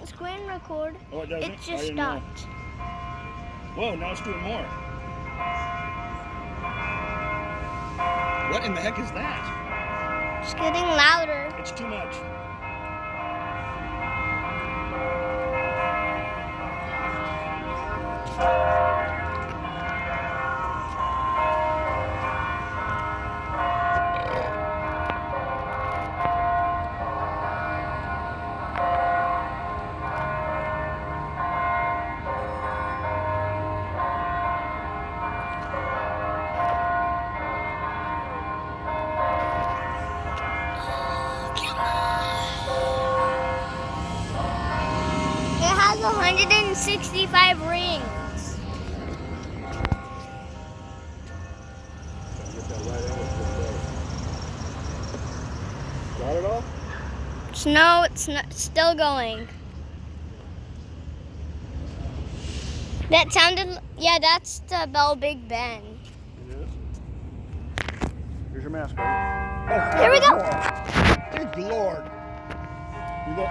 doesn't screen record. Oh, it doesn't? It just stopped. Whoa, now it's doing more. What in the heck is that? It's getting louder. It's too much. It has 165 rings. Got it all? No, it's not, still going. That sounded, yeah, that's the Bell Big Ben. It is. Here's your mask, buddy. Oh, Here we go. Good Lord. You look.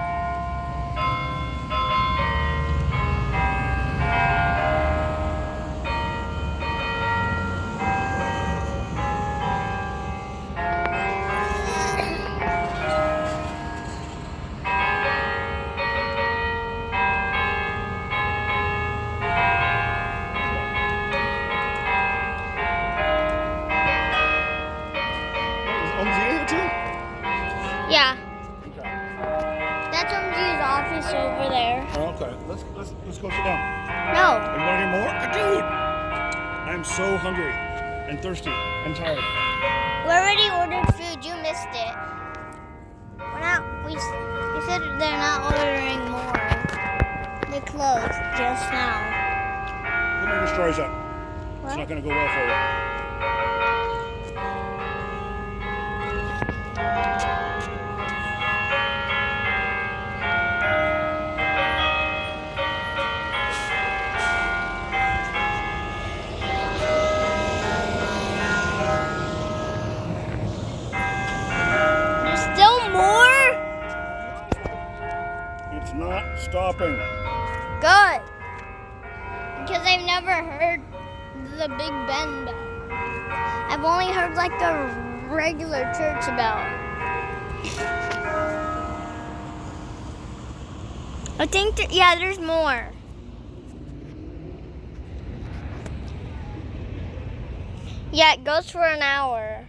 Yeah, Okay. that's OMG's office over there. Oh, okay. Let's go sit down. No, You want to hear more? Dude! I'm so hungry and thirsty and tired. we already ordered food. You missed it. We're not. We said they're not ordering more. They closed just now. Put your stories up. What? It's not going to go well for you. It's not stopping. Good. Because I've never heard the Big Ben bell. I've only heard like the regular church bell. I think, yeah, there's more. Yeah, it goes for an hour.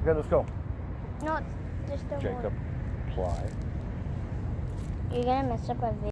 Okay, let's go. No, there's still more. Jacob, apply. You're gonna mess up our video.